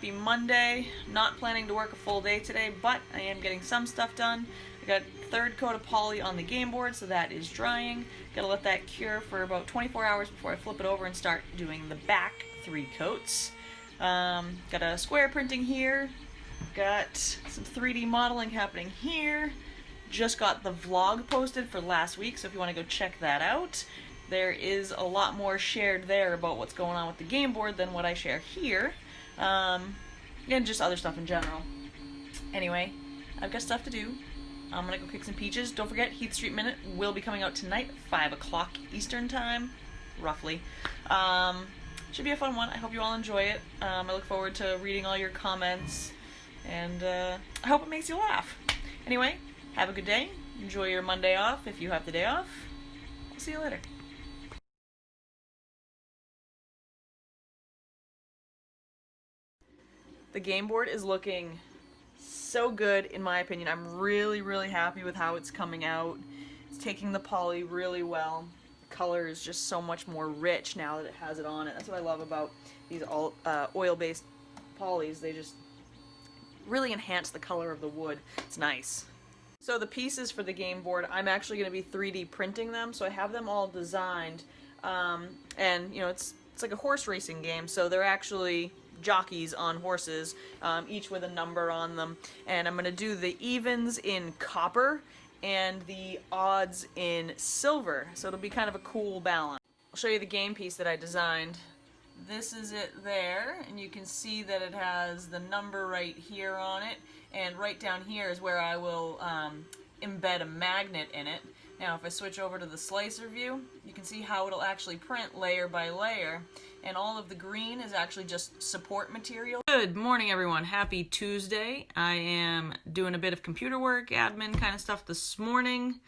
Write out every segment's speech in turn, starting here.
happy Monday. Not planning to work a full day today, but I am getting some stuff done. I got third coat of poly on the game board, so that is drying. Gotta let that cure for about 24 hours before I flip it over and start doing the back 3 coats. Got a square printing here. Got some 3D modeling happening here. Just got the vlog posted for last week, so if you want to go check that out. There is a lot more shared there about what's going on with the game board than what I share here. And just other stuff in general. Anyway, I've got stuff to do. I'm gonna go kick some peaches. Don't forget, Heath Street Minute will be coming out tonight at 5 o'clock Eastern Time, roughly. Should be a fun one. I hope you all enjoy it. I look forward to reading all your comments, and I hope it makes you laugh. Anyway, have a good day. Enjoy your Monday off if you have the day off. I'll see you later. The game board is looking so good, in my opinion. I'm really happy with how it's coming out. It's taking the poly really well. The color is just so much more rich now that it has it on it. That's what I love about these oil-based polys. They just really enhance the color of the wood. It's nice. So the pieces for the game board, I'm actually going to be 3D printing them, so I have them all designed. And, you know, it's like a horse racing game, so they're actually jockeys on horses, each with a number on them, and I'm going to do the evens in copper and the odds in silver, so it'll be kind of a cool balance. I'll show you the game piece that I designed. This is it there, and you can see that it has the number right here on it, and right down here is where I will embed a magnet in it. Now if I switch over to the slicer view, you can see how it'll actually print layer by layer, and all of the green is actually just support material. Good morning, everyone. Happy Tuesday. I am doing a bit of computer work, admin kind of stuff this morning,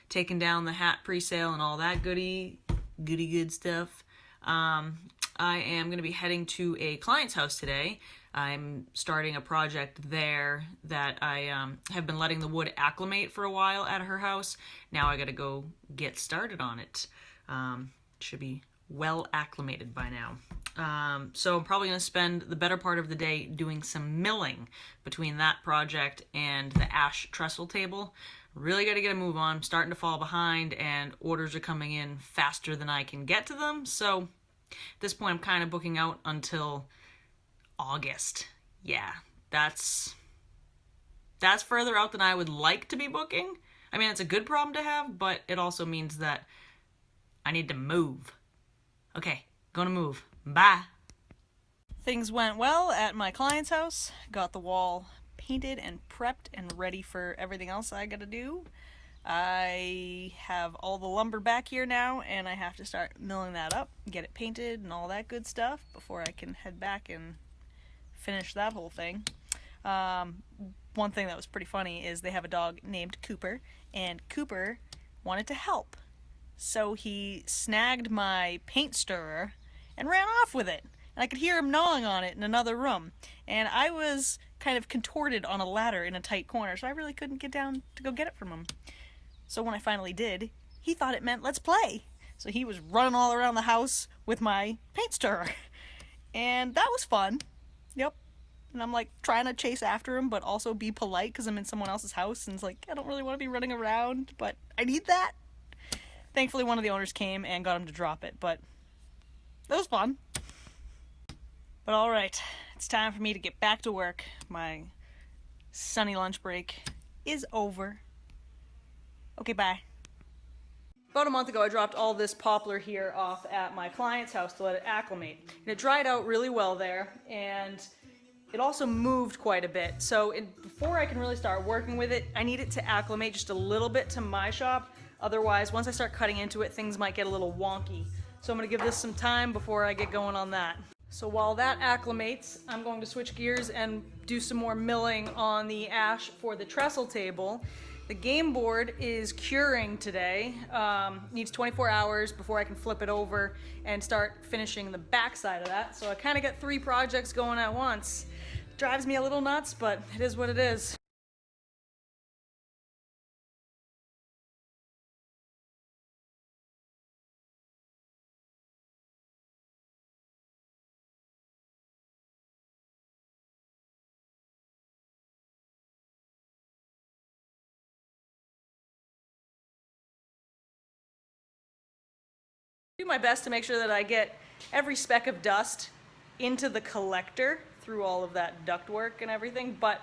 taking down the hat pre-sale and all that goody good stuff. I am going to be heading to a client's house today. I'm starting a project there that I have been letting the wood acclimate for a while at her house. Now I gotta go get started on it. Should be well acclimated by now. So I'm probably gonna spend the better part of the day doing some milling between that project and the ash trestle table. Really gotta get a move on. I'm starting to fall behind, and orders are coming in faster than I can get to them. So at this point I'm kind of booking out until August. Yeah, that's further out than I would like to be booking. I mean, it's a good problem to have, but it also means that I need to move. Okay, gonna move. Bye. Things went well at my client's house. Got the wall painted and prepped and ready for everything else I gotta do. I have all the lumber back here now, and I have to start milling that up, get it painted and all that good stuff before I can head back and finish that whole thing. One thing that was pretty funny is they have a dog named Cooper, and Cooper wanted to help. So he snagged my paint stirrer and ran off with it. And I could hear him gnawing on it in another room. And I was kind of contorted on a ladder in a tight corner, so I really couldn't get down to go get it from him. So when I finally did, he thought it meant let's play. So he was running all around the house with my paint stirrer. And that was fun. Yep. And I'm like trying to chase after him, but also be polite because I'm in someone else's house, and it's like, I don't really want to be running around, but I need that. Thankfully, one of the owners came and got him to drop it, but that was fun. But alright, it's time for me to get back to work. My sunny lunch break is over. Okay, bye. About a month ago, I dropped all this poplar here off at my client's house to let it acclimate. And it dried out really well there, and it also moved quite a bit. So before I can really start working with it, I need it to acclimate just a little bit to my shop. Otherwise, once I start cutting into it, things might get a little wonky. So I'm gonna give this some time before I get going on that. So while that acclimates, I'm going to switch gears and do some more milling on the ash for the trestle table. The game board is curing today. Needs 24 hours before I can flip it over and start finishing the back side of that. So I kind of got 3 projects going at once. Drives me a little nuts, but it is what it is. my best to make sure that I get every speck of dust into the collector through all of that ductwork and everything, but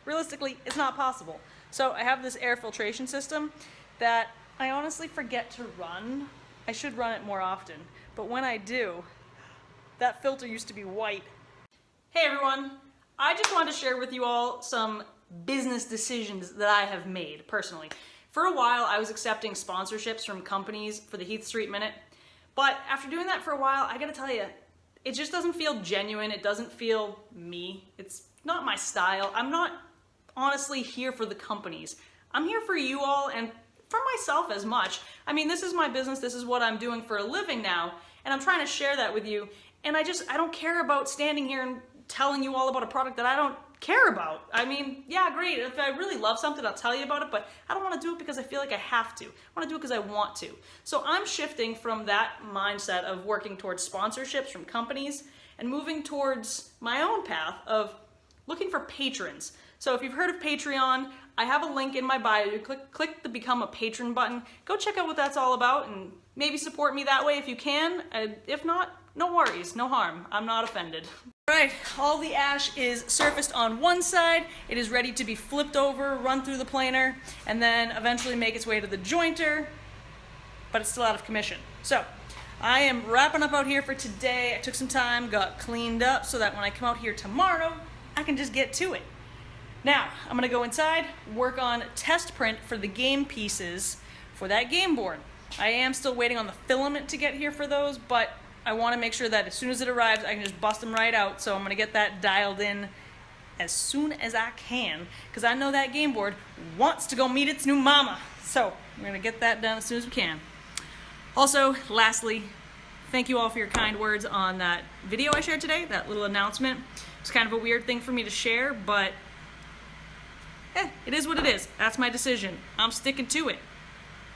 realistically, it's not possible. So I have this air filtration system that I honestly forget to run. I should run it more often, but when I do, that filter used to be white. Hey everyone, I just wanted to share with you all some business decisions that I have made personally. For a while, I was accepting sponsorships from companies for the Heath Street Minute, but after doing that for a while, I gotta tell you, it just doesn't feel genuine. It doesn't feel me. It's not my style. I'm not honestly here for the companies. I'm here for you all and for myself as much. I mean, this is my business. This is what I'm doing for a living now, and I'm trying to share that with you. And I don't care about standing here and telling you all about a product that I don't care about. I mean, yeah, great. If I really love something, I'll tell you about it, but I don't want to do it because I feel like I have to. I want to do it because I want to. So I'm shifting from that mindset of working towards sponsorships from companies and moving towards my own path of looking for patrons. So if you've heard of Patreon, I have a link in my bio. You click the Become a Patron button. Go check out what that's all about and maybe support me that way if you can. If not, no worries, no harm. I'm not offended. All right, all the ash is surfaced on one side. It is ready to be flipped over, run through the planer, and then eventually make its way to the jointer, but it's still out of commission. So I am wrapping up out here for today. I took some time, got cleaned up so that when I come out here tomorrow, I can just get to it. Now, I'm gonna go inside, work on test print for the game pieces for that game board. I am still waiting on the filament to get here for those, but I want to make sure that as soon as it arrives, I can just bust them right out. So I'm going to get that dialed in as soon as I can, because I know that game board wants to go meet its new mama. So I'm going to get that done as soon as we can. Also, lastly, thank you all for your kind words on that video I shared today, that little announcement. It's kind of a weird thing for me to share, but it is what it is. That's my decision. I'm sticking to it.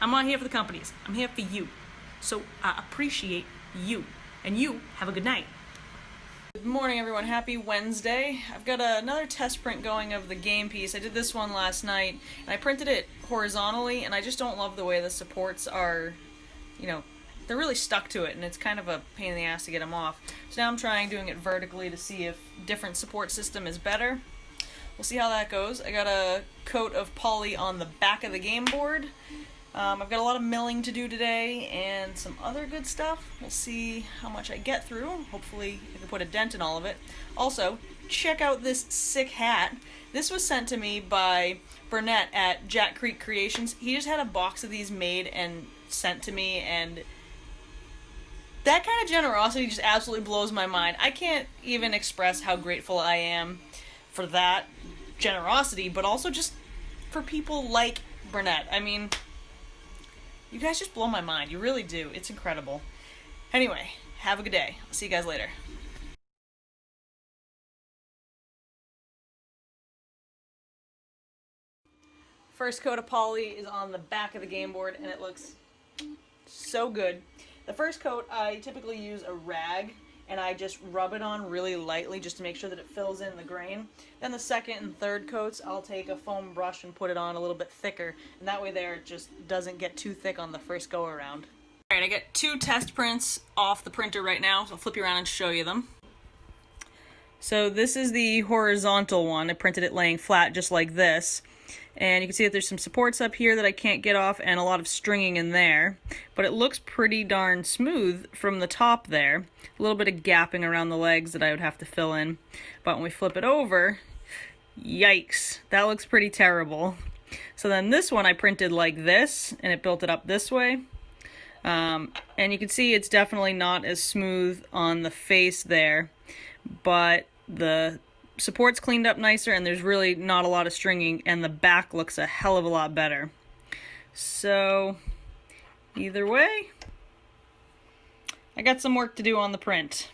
I'm not here for the companies. I'm here for you. So I appreciate you. And you have a good night. Good morning, everyone. Happy Wednesday. I've got another test print going of the game piece. I did this one last night, and I printed it horizontally, and I just don't love the way the supports are, they're really stuck to it, and it's kind of a pain in the ass to get them off. So now I'm trying doing it vertically to see if different support system is better. We'll see how that goes. I got a coat of poly on the back of the game board. I've got a lot of milling to do today and some other good stuff. We'll see how much I get through. Hopefully I can put a dent in all of it. Also, check out this sick hat. This was sent to me by Burnett at Jack Creek Creations. He just had a box of these made and sent to me, and that kind of generosity just absolutely blows my mind. I can't even express how grateful I am for that generosity, but also just for people like Burnett. I mean, you guys just blow my mind. You really do. It's incredible. Anyway, have a good day. I'll see you guys later. First coat of poly is on the back of the game board, and it looks so good. The first coat, I typically use a rag, and I just rub it on really lightly just to make sure that it fills in the grain. Then the second and third coats, I'll take a foam brush and put it on a little bit thicker, and that way there it just doesn't get too thick on the first go around. Alright, I got 2 test prints off the printer right now, so I'll flip you around and show you them. So this is the horizontal one. I printed it laying flat just like this. And you can see that there's some supports up here that I can't get off and a lot of stringing in there. But it looks pretty darn smooth from the top there. A little bit of gapping around the legs that I would have to fill in. But when we flip it over, yikes, that looks pretty terrible. So then this one I printed like this, and it built it up this way. And you can see it's definitely not as smooth on the face there. But the support's cleaned up nicer, and there's really not a lot of stringing, and the back looks a hell of a lot better. So either way, I got some work to do on the print.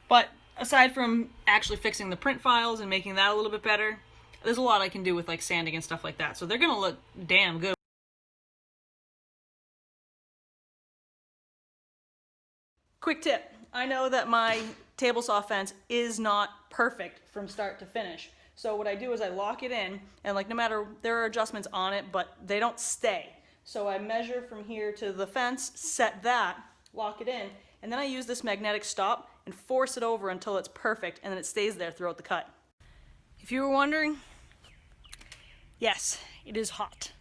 But aside from actually fixing the print files and making that a little bit better, there's a lot I can do with like sanding and stuff like that. So they're gonna look damn good. Quick tip. I know that my table saw fence is not perfect from start to finish. So what I do is I lock it in, and like no matter, there are adjustments on it, but they don't stay. So I measure from here to the fence, set that, lock it in, and then I use this magnetic stop and force it over until it's perfect, and then it stays there throughout the cut. If you were wondering, yes, it is hot.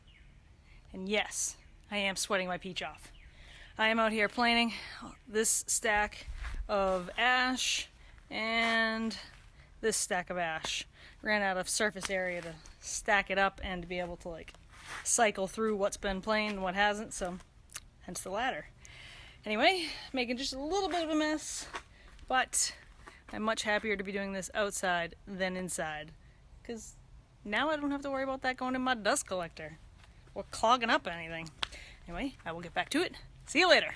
And yes, I am sweating my peach off. I am out here planing this stack of ash and this stack of ash. Ran out of surface area to stack it up and to be able to like cycle through what's been planed and what hasn't, so hence the ladder. Anyway, making just a little bit of a mess, but I'm much happier to be doing this outside than inside, because now I don't have to worry about that going in my dust collector or clogging up anything. Anyway, I will get back to it. See you later.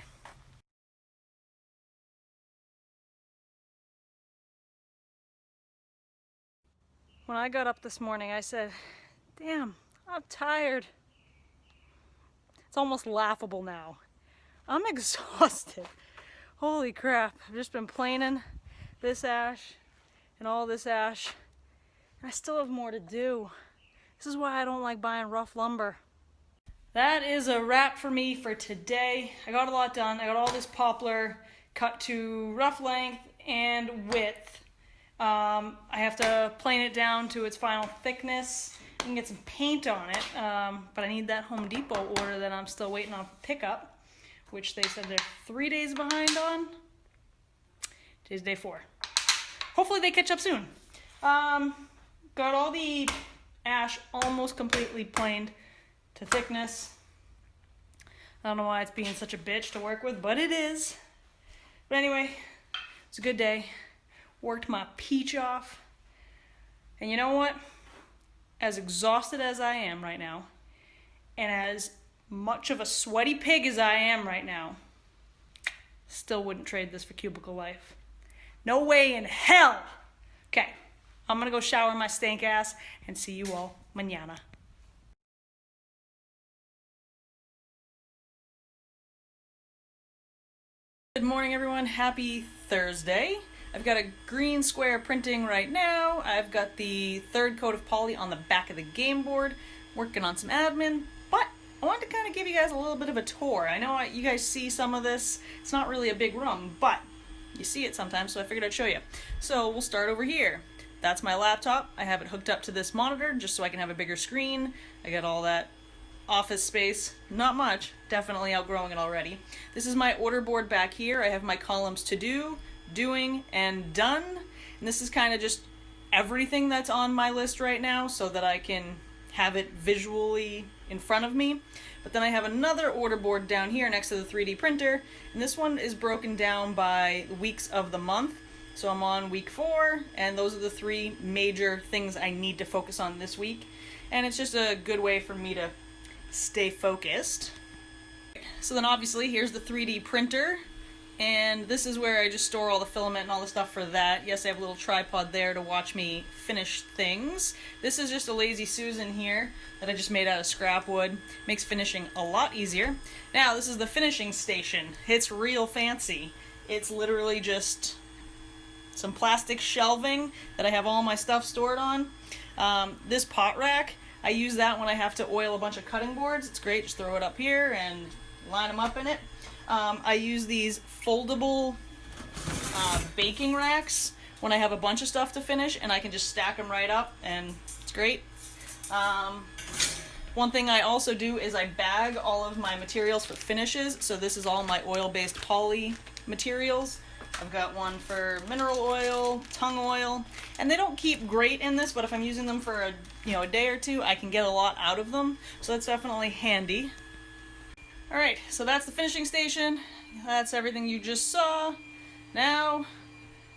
When I got up this morning, I said, damn, I'm tired. It's almost laughable now. I'm exhausted. Holy crap. I've just been planing this ash and all this ash, and I still have more to do. This is why I don't like buying rough lumber. That is a wrap for me for today. I got a lot done. I got all this poplar cut to rough length and width. I have to plane it down to its final thickness and get some paint on it, but I need that Home Depot order that I'm still waiting on for pickup, which they said they're 3 days behind on. Today's day 4. Hopefully they catch up soon. Got all the ash almost completely planed to thickness. I don't know why it's being such a bitch to work with, but it is. But anyway, it's a good day. Worked my peach off. And you know what? As exhausted as I am right now, and as much of a sweaty pig as I am right now, still wouldn't trade this for cubicle life. No way in hell! Okay, I'm gonna go shower my stank ass and see you all mañana. Good morning, everyone. Happy Thursday. I've got a green square printing right now. I've got the 3rd coat of poly on the back of the game board, working on some admin, but I wanted to kind of give you guys a little bit of a tour. I know you guys see some of this. It's not really a big room, but you see it sometimes, so I figured I'd show you. So we'll start over here. That's my laptop. I have it hooked up to this monitor just so I can have a bigger screen. I got all that office space. Not much. Definitely outgrowing it already. This is my order board back here. I have my columns to do, doing, and done. And this is kind of just everything that's on my list right now so that I can have it visually in front of me. But then I have another order board down here next to the 3D printer, and this one is broken down by weeks of the month. So I'm on week 4, and those are the 3 major things I need to focus on this week. And it's just a good way for me to stay focused. So then obviously here's the 3D printer, and this is where I just store all the filament and all the stuff for that. Yes, I have a little tripod there to watch me finish things. This is just a Lazy Susan here that I just made out of scrap wood. Makes finishing a lot easier. Now this is the finishing station. It's real fancy. It's literally just some plastic shelving that I have all my stuff stored on. This pot rack, I use that when I have to oil a bunch of cutting boards. It's great, just throw it up here and line them up in it. I use these foldable baking racks when I have a bunch of stuff to finish, and I can just stack them right up, and it's great. One thing I also do is I bag all of my materials for finishes. So this is all my oil-based poly materials. I've got one for mineral oil, tung oil, and they don't keep great in this, but if I'm using them for a day or two, I can get a lot out of them. So that's definitely handy. Alright, so that's the finishing station. That's everything you just saw. Now,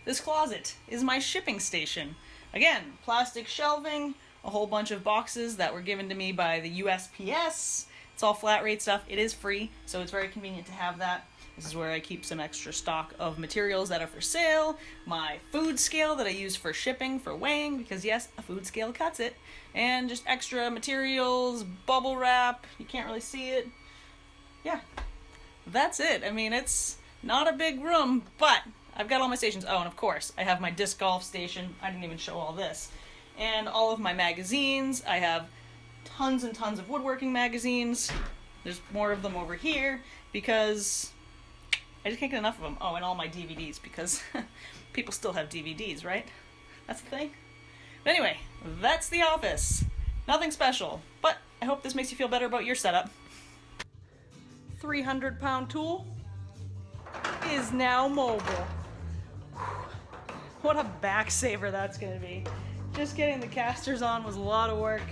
this closet is my shipping station. Again, plastic shelving, a whole bunch of boxes that were given to me by the USPS. It's all flat rate stuff. It is free, so it's very convenient to have that. This is where I keep some extra stock of materials that are for sale, my food scale that I use for shipping, for weighing, because yes, a food scale cuts it, and just extra materials, bubble wrap, you can't really see it. Yeah, that's it. I mean, it's not a big room, but I've got all my stations. Oh, and of course, I have my disc golf station. I didn't even show all this. And all of my magazines. I have tons and tons of woodworking magazines. There's more of them over here because I just can't get enough of them. Oh, and all my DVDs because people still have DVDs, right? That's the thing. But anyway, that's the office. Nothing special, but I hope this makes you feel better about your setup. 300-pound tool is now mobile. What a back saver that's gonna be. Just getting the casters on was a lot of work.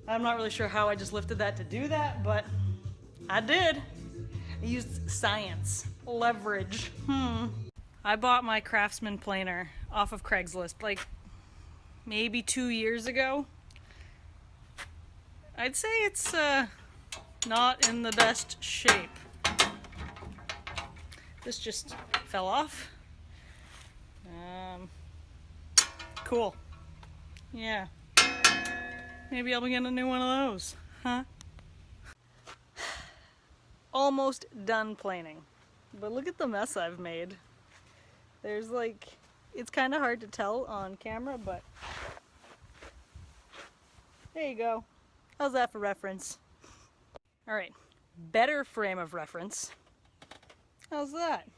I'm not really sure how I just lifted that to do that, but I did. I used science, leverage. I bought my Craftsman planer off of Craigslist like maybe 2 years ago. I'd say it's not in the best shape. This just fell off. Cool. Yeah. Maybe I'll be getting a new one of those, huh? Almost done planing. But look at the mess I've made. There's like, it's kind of hard to tell on camera, but there you go. How's that for reference? All right, better frame of reference. How's that?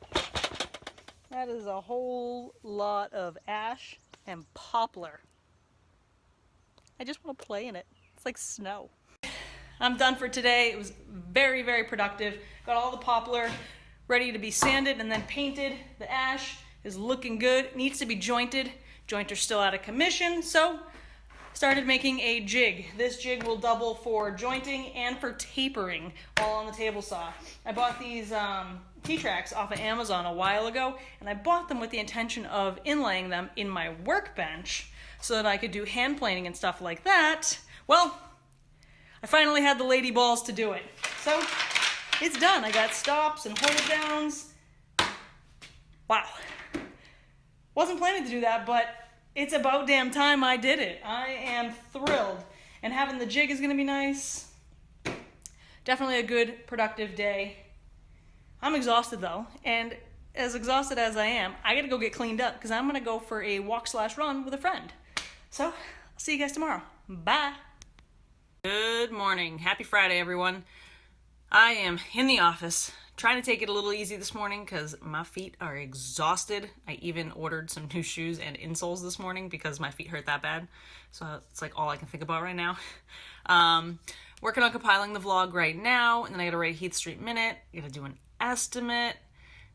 That is a whole lot of ash and poplar. I just want to play in it. It's like snow. I'm done for today. It was very, very productive. Got all the poplar ready to be sanded and then painted. The ash is looking good. It needs to be jointed. Jointer's still out of commission, so started making a jig. This jig will double for jointing and for tapering all on the table saw. I bought these T-tracks off of Amazon a while ago, and I bought them with the intention of inlaying them in my workbench so that I could do hand planing and stuff like that. Well, I finally had the lady balls to do it. So it's done. I got stops and hold downs. Wow. Wasn't planning to do that, but it's about damn time I did it. I am thrilled. And having the jig is gonna be nice. Definitely a good, productive day. I'm exhausted though, and as exhausted as I am, I gotta go get cleaned up because I'm gonna go for a walk/run with a friend. So, I'll see you guys tomorrow. Bye. Good morning. Happy Friday, everyone. I am in the office, trying to take it a little easy this morning because my feet are exhausted. I even ordered some new shoes and insoles this morning because my feet hurt that bad. So it's like all I can think about right now. Working on compiling the vlog right now, and then I gotta write Heath Street Minute, gotta do an estimate,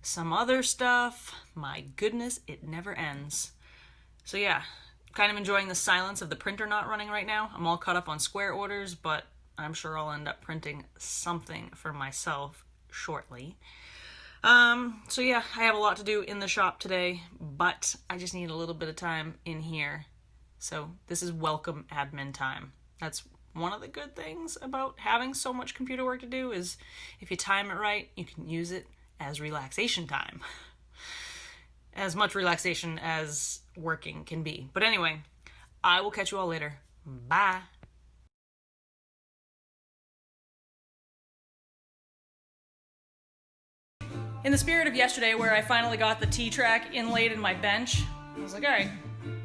some other stuff. My goodness, it never ends. So yeah, kind of enjoying the silence of the printer not running right now. I'm all caught up on square orders, but I'm sure I'll end up printing something for myself shortly. So yeah, I have a lot to do in the shop today, but I just need a little bit of time in here. So this is welcome admin time. That's one of the good things about having so much computer work to do is if you time it right, you can use it as relaxation time. As much relaxation as working can be. But anyway, I will catch you all later. Bye. In the spirit of yesterday where I finally got the T-track inlaid in my bench, I was like, all right,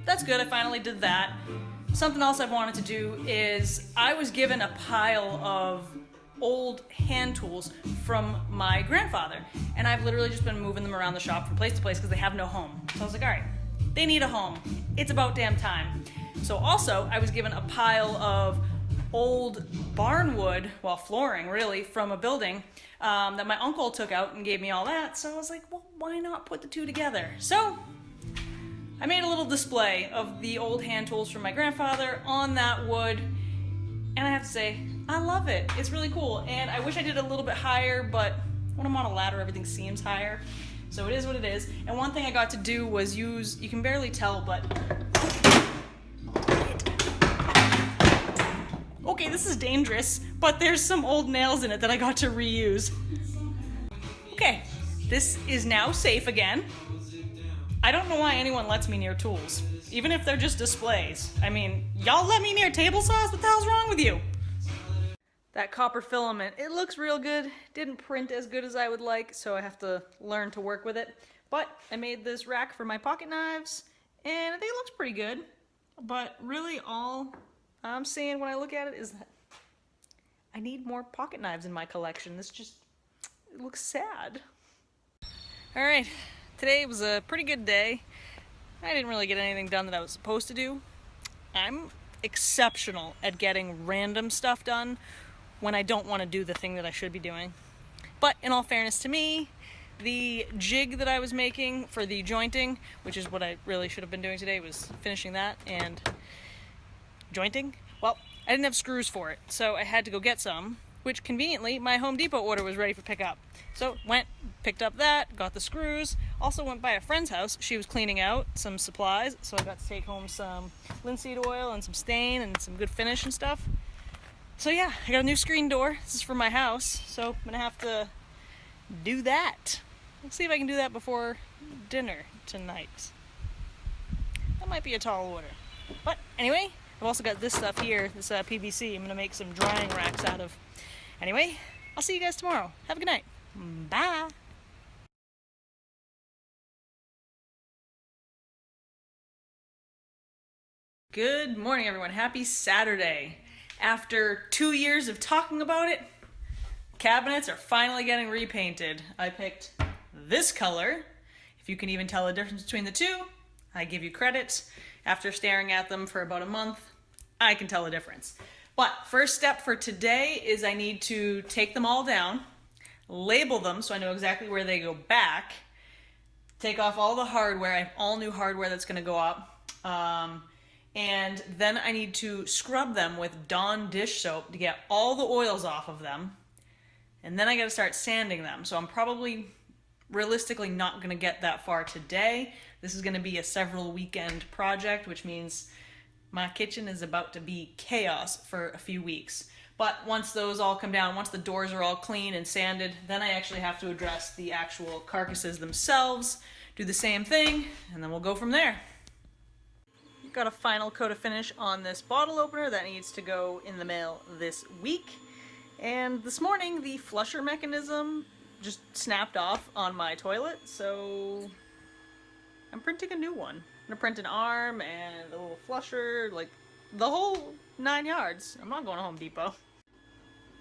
that's good, I finally did that. Something else I've wanted to do is I was given a pile of old hand tools from my grandfather, and I've literally just been moving them around the shop from place to place because they have no home. So I was like, all right, they need a home. It's about damn time. So also, I was given a pile of old barn wood, well, flooring really, from a building that my uncle took out and gave me all that. So I was like, well, why not put the two together? So I made a little display of the old hand tools from my grandfather on that wood, and I have to say, I love it. It's really cool, and I wish I did it a little bit higher, but when I'm on a ladder, everything seems higher. So it is what it is. And one thing I got to do was use, you can barely tell, but okay, this is dangerous, but there's some old nails in it that I got to reuse. Okay, this is now safe again. I don't know why anyone lets me near tools, even if they're just displays. I mean, y'all let me near table saws? What the hell's wrong with you? That copper filament, it looks real good. Didn't print as good as I would like, so I have to learn to work with it. But I made this rack for my pocket knives, and I think it looks pretty good. But really all I'm seeing when I look at it is that I need more pocket knives in my collection. This just, it looks sad. Alright, today was a pretty good day. I didn't really get anything done that I was supposed to do. I'm exceptional at getting random stuff done when I don't want to do the thing that I should be doing. But in all fairness to me, the jig that I was making for the jointing, which is what I really should have been doing today, was finishing that and jointing. Well, I didn't have screws for it, so I had to go get some, which conveniently my Home Depot order was ready for pickup. So went, picked up that, got the screws, also went by a friend's house. She was cleaning out some supplies, so I got to take home some linseed oil and some stain and some good finish and stuff. So yeah, I got a new screen door. This is for my house, so I'm gonna have to do that. Let's see if I can do that before dinner tonight. That might be a tall order. But anyway, I've also got this stuff here, this PVC I'm gonna make some drying racks out of. Anyway, I'll see you guys tomorrow. Have a good night. Bye! Good morning, everyone. Happy Saturday. After 2 years of talking about it, cabinets are finally getting repainted. I picked this color. If you can even tell the difference between the two, I give you credit. After staring at them for about a month, I can tell the difference. But first step for today is I need to take them all down, label them so I know exactly where they go back, take off all the hardware. I have all new hardware that's going to go up. And then I need to scrub them with Dawn dish soap to get all the oils off of them. And then I got to start sanding them. So I'm probably realistically not going to get that far today. This is going to be a several weekend project, which means my kitchen is about to be chaos for a few weeks. But once those all come down, once the doors are all clean and sanded, then I actually have to address the actual carcasses themselves, do the same thing, and then we'll go from there. Got a final coat of finish on this bottle opener that needs to go in the mail this week. And this morning the flusher mechanism just snapped off on my toilet, so I'm printing a new one. I'm gonna print an arm and a little flusher, like the whole 9 yards. I'm not going to Home Depot.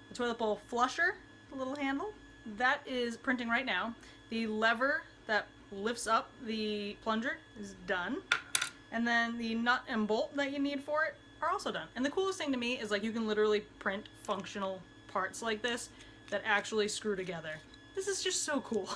The toilet bowl flusher, the little handle, that is printing right now. The lever that lifts up the plunger is done. And then the nut and bolt that you need for it are also done. And the coolest thing to me is like you can literally print functional parts like this that actually screw together. This is just so cool.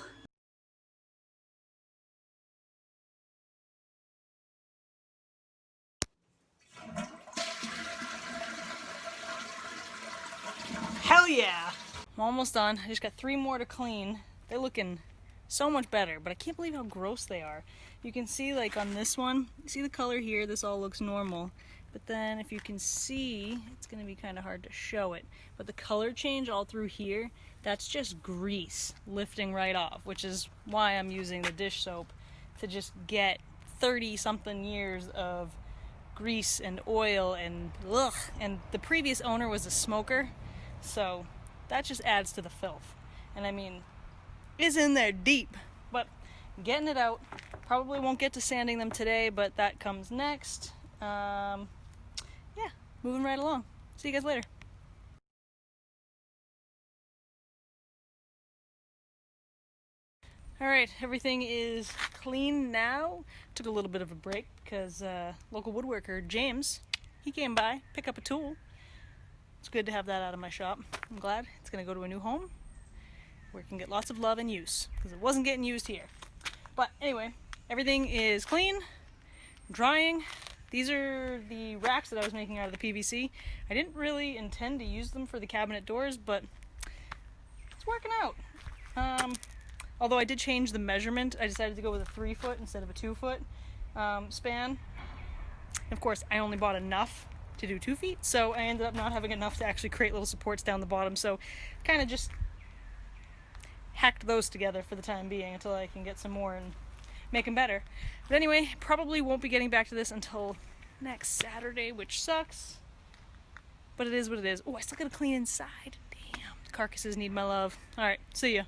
Hell yeah! I'm almost done. I just got 3 more to clean. They're looking so much better, but I can't believe how gross they are. You can see like on this one, you see the color here, this all looks normal. But then if you can see, it's gonna be kind of hard to show it, but the color change all through here, that's just grease lifting right off, which is why I'm using the dish soap to just get 30 something years of grease and oil and ugh. And the previous owner was a smoker, so that just adds to the filth. And I mean, it's in there deep, but getting it out. Probably won't get to sanding them today, but that comes next. Yeah, moving right along. See you guys later. Alright, everything is clean now. Took a little bit of a break because local woodworker James, he came by, pick up a tool. It's good to have that out of my shop. I'm glad it's going to go to a new home where it can get lots of love and use, because it wasn't getting used here. But anyway, everything is clean, drying. These are the racks that I was making out of the PVC. I didn't really intend to use them for the cabinet doors, but it's working out. Although I did change the measurement. I decided to go with a 3-foot instead of a 2-foot span. And of course, I only bought enough to do 2 feet, so I ended up not having enough to actually create little supports down the bottom, so kind of just hacked those together for the time being until I can get some more and make them better. But anyway, probably won't be getting back to this until next Saturday, which sucks, but it is what it is. Oh, I still gotta clean inside. Damn, the carcasses need my love. Alright, see ya.